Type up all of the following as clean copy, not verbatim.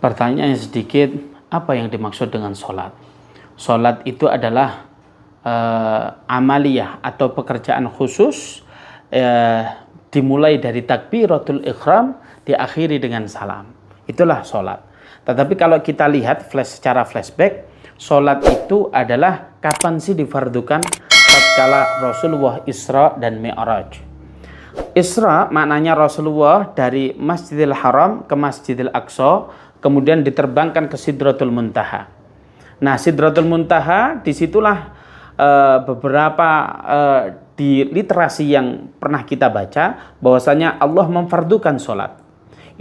Pertanyaannya sedikit, apa yang dimaksud dengan sholat? Sholat itu adalah amaliyah atau pekerjaan khusus, dimulai dari takbiratul ihram, diakhiri dengan salam. Itulah sholat. Tetapi kalau kita lihat secara flashback, sholat itu adalah kapan sih difardukan? Tatkala Rasulullah Isra dan Mi'raj. Isra maknanya Rasulullah dari Masjidil Haram ke Masjidil Aqsa, kemudian diterbangkan ke Sidratul Muntaha. Nah, Sidratul Muntaha disitulah beberapa di literasi yang pernah kita baca bahwasanya Allah memfardukan sholat.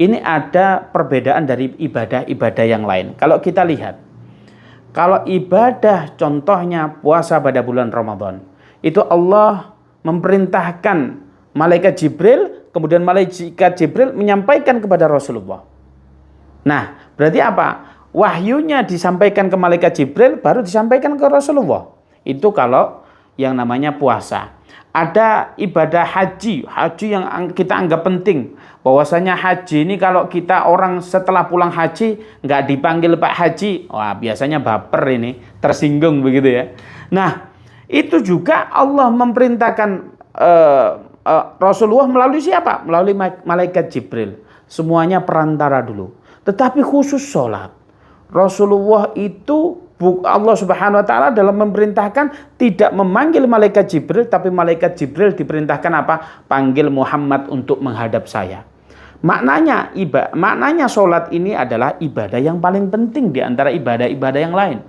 Ini ada perbedaan dari ibadah-ibadah yang lain. Kalau kita lihat, kalau ibadah contohnya puasa pada bulan Ramadan, itu Allah memerintahkan malaikat Jibril, kemudian malaikat Jibril menyampaikan kepada Rasulullah. Nah, berarti apa? Wahyunya disampaikan ke malaikat Jibril, baru disampaikan ke Rasulullah. Itu kalau yang namanya puasa. Ada ibadah haji yang kita anggap penting. Bahwasanya haji ini kalau kita orang setelah pulang haji nggak dipanggil Pak Haji, wah biasanya baper ini, tersinggung begitu ya. Nah, itu juga Allah memerintahkan Rasulullah melalui siapa? Melalui malaikat Jibril. Semuanya perantara dulu. Tetapi khusus sholat, Rasulullah itu Allah Subhanahu wa Ta'ala dalam memerintahkan tidak memanggil malaikat Jibril, tapi malaikat Jibril diperintahkan apa? Panggil Muhammad untuk menghadap saya. Maknanya sholat ini adalah ibadah yang paling penting di antara ibadah-ibadah yang lain.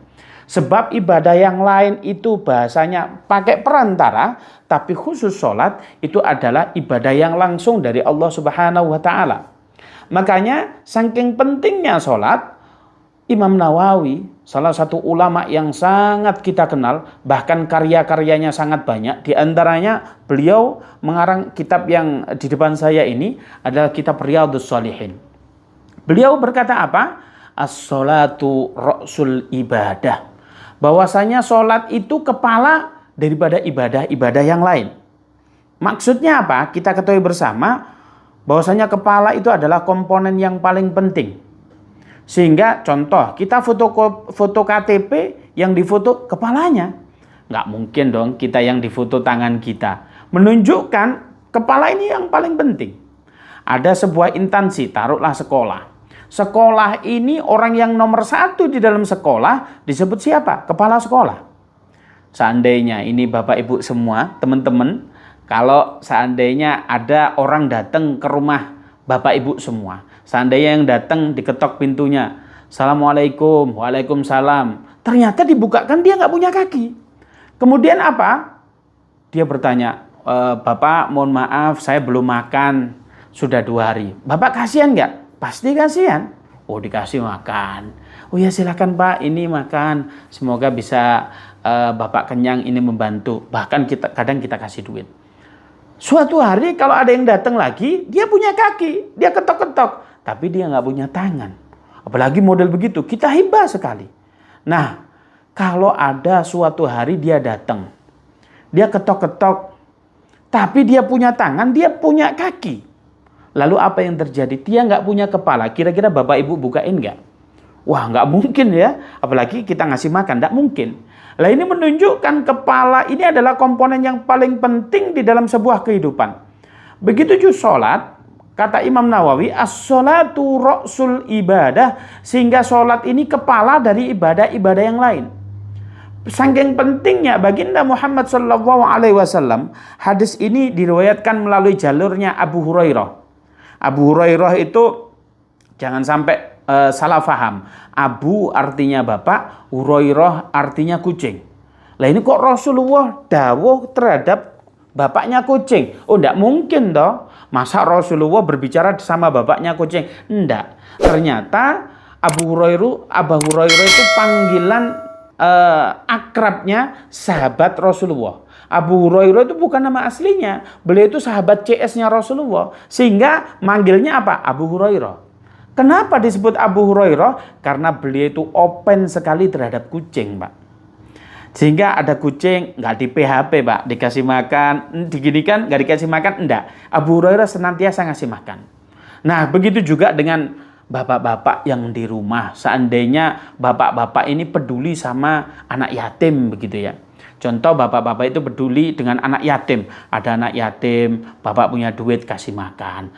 Sebab ibadah yang lain itu bahasanya pakai perantara, tapi khusus sholat itu adalah ibadah yang langsung dari Allah Subhanahu wa Ta'ala. Makanya saking pentingnya sholat, Imam Nawawi, salah satu ulama yang sangat kita kenal, bahkan karya-karyanya sangat banyak. Di antaranya beliau mengarang kitab yang di depan saya ini adalah kitab Riyadhus Shalihin. Beliau berkata apa? As-sholatu ra'sul ibadah. Bahwasanya sholat itu kepala daripada ibadah-ibadah yang lain. Maksudnya apa? Kita ketahui bersama bahwasanya kepala itu adalah komponen yang paling penting. Sehingga contoh, kita foto KTP yang difoto kepalanya. Nggak mungkin dong kita yang difoto tangan kita. Menunjukkan kepala ini yang paling penting. Ada sebuah instansi, taruhlah sekolah. Sekolah ini orang yang nomor satu di dalam sekolah disebut siapa? Kepala sekolah. Seandainya ini Bapak Ibu semua, teman-teman, kalau seandainya ada orang datang ke rumah Bapak Ibu semua, seandainya yang datang diketok pintunya, Assalamualaikum, Waalaikumsalam, ternyata dibukakan dia nggak punya kaki. Kemudian apa? Dia bertanya, Bapak mohon maaf saya belum makan, sudah 2 hari. Bapak kasihan nggak? Pasti kasihan. Oh dikasih makan. Oh ya silakan Pak, ini makan. Semoga bisa Bapak kenyang, ini membantu. Bahkan kadang kita kasih duit. Suatu hari kalau ada yang datang lagi, dia punya kaki, dia ketok-ketok, tapi dia nggak punya tangan. Apalagi model begitu, kita hibah sekali. Nah, kalau ada suatu hari dia datang, dia ketok-ketok, tapi dia punya tangan, dia punya kaki. Lalu apa yang terjadi? Dia nggak punya kepala. Kira-kira Bapak Ibu bukain nggak? Wah, nggak mungkin ya. Apalagi kita ngasih makan, nggak mungkin. Lah ini menunjukkan kepala ini adalah komponen yang paling penting di dalam sebuah kehidupan. Begitu juga sholat, kata Imam Nawawi, as-sholatu ra'sul ibadah, sehingga sholat ini kepala dari ibadah-ibadah yang lain. Saking pentingnya baginda Muhammad SAW, hadis ini diriwayatkan melalui jalurnya Abu Hurairah. Abu Hurairah itu jangan sampai salah faham. Abu artinya bapak, Hurairah artinya kucing. Lah ini kok Rasulullah dawuh terhadap bapaknya kucing? Oh enggak mungkin toh. Masa Rasulullah berbicara sama bapaknya kucing? Enggak. Ternyata Abu Hurairah itu panggilan akrabnya sahabat Rasulullah. Abu Hurairah itu bukan nama aslinya. Beliau itu sahabat CS-nya Rasulullah. Sehingga manggilnya apa? Abu Hurairah. Kenapa disebut Abu Hurairah? Karena beliau itu open sekali terhadap kucing, Pak. Sehingga ada kucing, nggak di PHP, Pak. Dikasih makan, diginikan, nggak dikasih makan, enggak. Abu Hurairah senantiasa ngasih makan. Nah, begitu juga dengan bapak-bapak yang di rumah, seandainya bapak-bapak ini peduli sama anak yatim begitu ya. Contoh bapak-bapak itu peduli dengan anak yatim. Ada anak yatim, bapak punya duit kasih makan.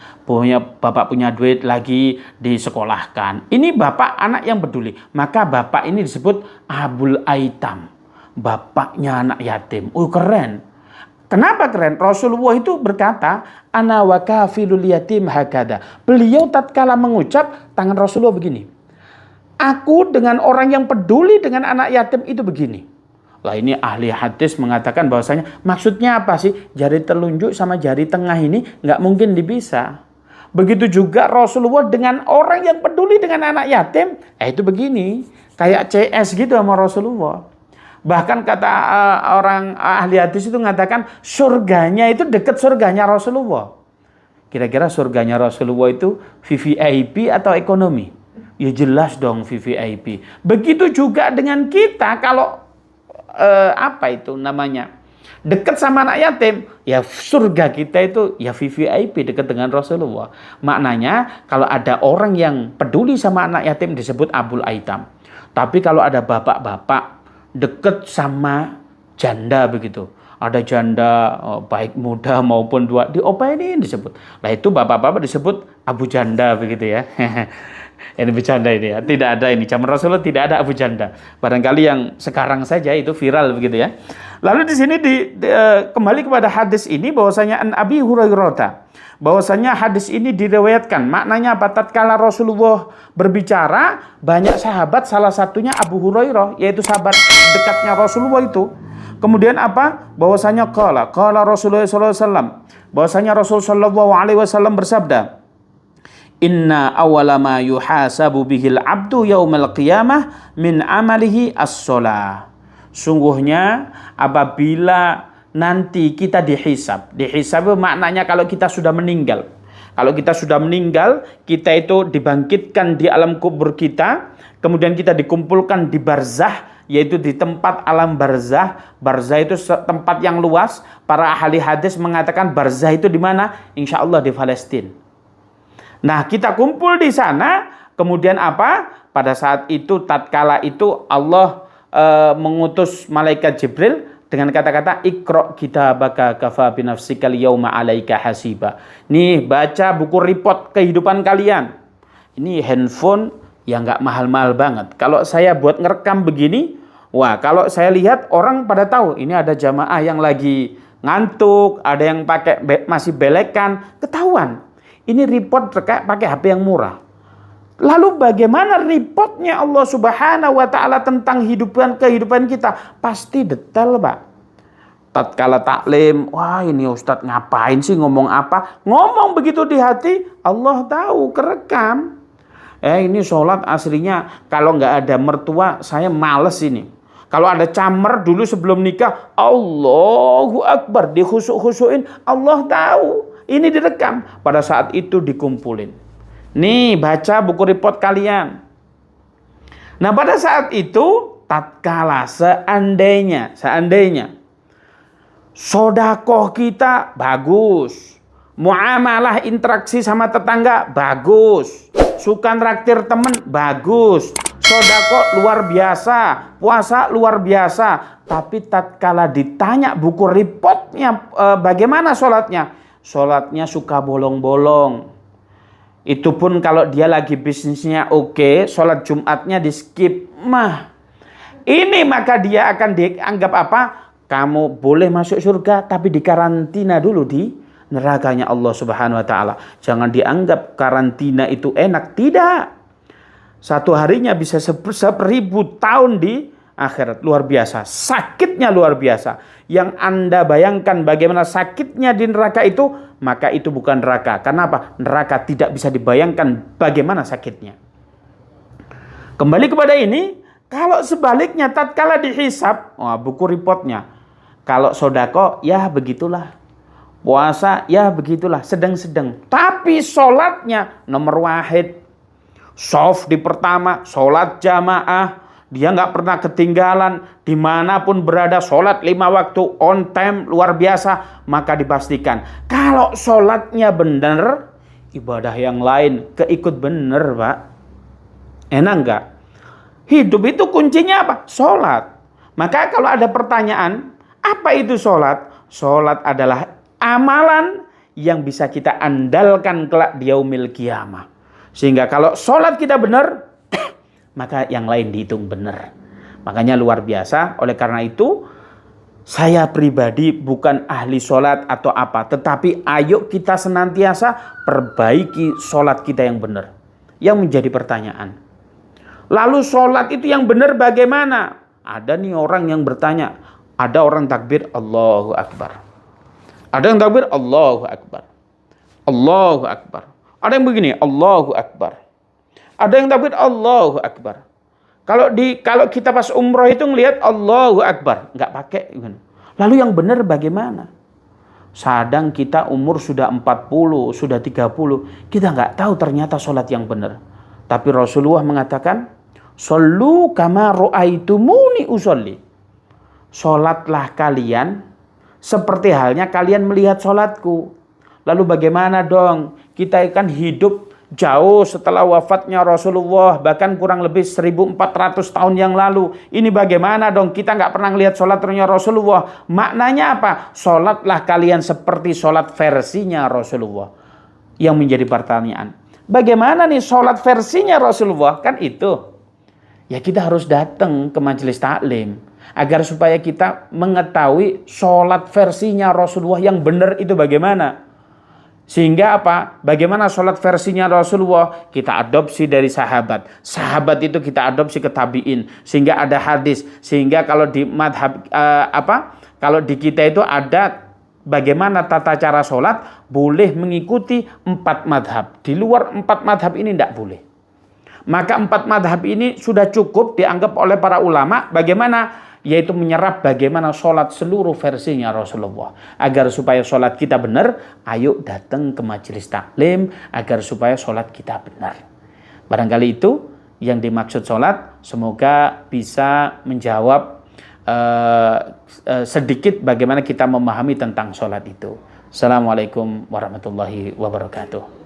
Bapak punya duit lagi disekolahkan. Ini bapak anak yang peduli. Maka bapak ini disebut abul aitam. Bapaknya anak yatim. Oh keren. Kenapa keren? Rasulullah itu berkata, ana wa kafilul yatim hakada. Beliau tatkala mengucap, tangan Rasulullah begini. Aku dengan orang yang peduli dengan anak yatim itu begini. Lah ini ahli hadis mengatakan bahwasanya maksudnya apa sih? Jari telunjuk sama jari tengah ini nggak mungkin dipisah. Begitu juga Rasulullah dengan orang yang peduli dengan anak yatim, itu begini. Kayak CS gitu sama Rasulullah. Bahkan kata orang ahli hadis itu mengatakan surganya itu dekat surganya Rasulullah. Kira-kira surganya Rasulullah itu VVIP atau ekonomi? Ya jelas dong VVIP. Begitu juga dengan kita kalau apa itu namanya dekat sama anak yatim, ya surga kita itu ya VVIP dekat dengan Rasulullah. Maknanya kalau ada orang yang peduli sama anak yatim disebut abul aitam. Tapi kalau ada bapak-bapak dekat sama janda begitu, ada janda baik muda maupun dua diopainin disebut. Nah itu bapak-bapak disebut abu janda begitu ya. Ini bercanda ini ya. Tidak ada ini. Zaman Rasulullah tidak ada abu janda. Barangkali yang sekarang saja itu viral begitu ya. Lalu di sini kembali kepada hadis ini bahwasanya an Abi Hurairah. Bahwasanya hadis ini diriwayatkan. Maknanya apa? Tatkala Rasulullah berbicara, banyak sahabat, salah satunya Abu Hurairah, yaitu sahabat dekatnya Rasulullah itu. Kemudian apa? Bahwasanya qala Rasulullah sallallahu alaihi wasallam. Bahwasanya Rasul sallallahu alaihi wasallam bersabda, inna awwala ma yuhasabu bihil abdu yaumal qiyamah min amalihi as-shalah. Sungguhnya apabila nanti kita dihisab itu maknanya kalau kita sudah meninggal. Kalau kita sudah meninggal, kita itu dibangkitkan di alam kubur kita, kemudian kita dikumpulkan di barzah, yaitu di tempat alam barzah. Barzah itu tempat yang luas. Para ahli hadis mengatakan barzah itu di mana? Insya Allah di Palestina. Nah, kita kumpul di sana, kemudian apa? Pada saat itu, tatkala itu Allah mengutus malaikat Jibril dengan kata-kata Iqra kitabaka kafa binafsika al-yauma 'alaika hasiba. Nih, baca buku report kehidupan kalian. Ini handphone yang nggak mahal-mahal banget. Kalau saya buat ngerekam begini, wah, kalau saya lihat orang pada tahu ini ada jamaah yang lagi ngantuk, ada yang masih belekan, ketahuan. Ini report pakai HP yang murah. Lalu bagaimana reportnya Allah Subhanahu wa Ta'ala tentang kehidupan kita? Pasti detail, Pak. Tatkala taklim, wah ini Ustadz ngapain sih, ngomong apa? Ngomong begitu di hati, Allah tahu, kerekam. Ini sholat aslinya kalau nggak ada mertua, saya males ini. Kalau ada camer dulu sebelum nikah, Allahu Akbar, dikhusyuk-khusyukin, Allah tahu. Ini direkam, pada saat itu dikumpulin. Nih, baca buku report kalian. Nah, pada saat itu, tatkala seandainya sodakoh kita bagus, muamalah interaksi sama tetangga bagus, suka traktir temen bagus, sodakoh luar biasa, puasa luar biasa. Tapi tatkala ditanya buku reportnya bagaimana sholatnya? Sholatnya suka bolong-bolong. Itu pun kalau dia lagi bisnisnya oke, sholat Jumatnya di skip. Ini maka dia akan dianggap apa? Kamu boleh masuk surga tapi dikarantina dulu di nerakanya Allah Subhanahu wa Ta'ala. Jangan dianggap karantina itu enak. Tidak. Satu harinya bisa 1000 tahun di akhirat. Luar biasa. Sakitnya luar biasa. Yang Anda bayangkan bagaimana sakitnya di neraka itu, maka itu bukan neraka. Karena apa? Neraka tidak bisa dibayangkan bagaimana sakitnya. Kembali kepada ini, kalau sebaliknya tatkala dihisab, buku reportnya. Kalau sodako, ya begitulah. Puasa, ya begitulah. Sedang-sedang. Tapi sholatnya nomor wahid. Sof di pertama, sholat jamaah. Dia nggak pernah ketinggalan, dimanapun berada, sholat 5 waktu, on time, luar biasa. Maka dipastikan, kalau sholatnya benar, ibadah yang lain, keikut bener Pak. Enak enggak? Hidup itu kuncinya apa? Sholat. Maka kalau ada pertanyaan, apa itu sholat? Sholat adalah amalan yang bisa kita andalkan kelak di yaumil qiyamah. Sehingga kalau sholat kita benar, maka yang lain dihitung benar. Makanya luar biasa. Oleh karena itu, saya pribadi bukan ahli sholat atau apa. Tetapi ayo kita senantiasa perbaiki sholat kita yang benar. Yang menjadi pertanyaan. Lalu sholat itu yang benar bagaimana? Ada nih orang yang bertanya. Ada orang takbir Allahu Akbar. Ada yang takbir Allahu Akbar. Allahu Akbar. Ada yang begini Allahu Akbar. Ada yang takbir Allahu Akbar. Kalau kita pas umroh itu ngelihat Allahu Akbar, nggak pakai. Lalu yang benar bagaimana? Sadang kita umur sudah 40, sudah 30, kita nggak tahu ternyata sholat yang benar. Tapi Rasulullah mengatakan, "Shollu kama ra'aitumuni usolli." Sholatlah kalian seperti halnya kalian melihat sholatku. Lalu bagaimana dong? Kita kan hidup jauh setelah wafatnya Rasulullah, bahkan kurang lebih 1400 tahun yang lalu. Ini bagaimana dong? Kita nggak pernah lihat sholatnya Rasulullah. Maknanya apa? Sholatlah kalian seperti sholat versinya Rasulullah. Yang menjadi pertanyaan, bagaimana nih sholat versinya Rasulullah? Kan itu. Ya kita harus datang ke majelis taklim agar supaya kita mengetahui sholat versinya Rasulullah yang benar itu bagaimana. Sehingga apa? Bagaimana sholat versinya Rasulullah? Kita adopsi dari sahabat. Sahabat itu kita adopsi ke tabi'in. Sehingga ada hadis. Sehingga kalau di madhab kalau di kita itu ada bagaimana tata cara sholat, boleh mengikuti 4 madhab. Di luar 4 madhab ini tidak boleh. Maka 4 madhab ini sudah cukup dianggap oleh para ulama. Bagaimana? Yaitu menyerap bagaimana sholat seluruh versinya Rasulullah. Agar supaya sholat kita benar, ayo datang ke majelis taklim agar supaya sholat kita benar. Barangkali itu yang dimaksud sholat. Semoga bisa menjawab sedikit bagaimana kita memahami tentang sholat itu. Assalamualaikum warahmatullahi wabarakatuh.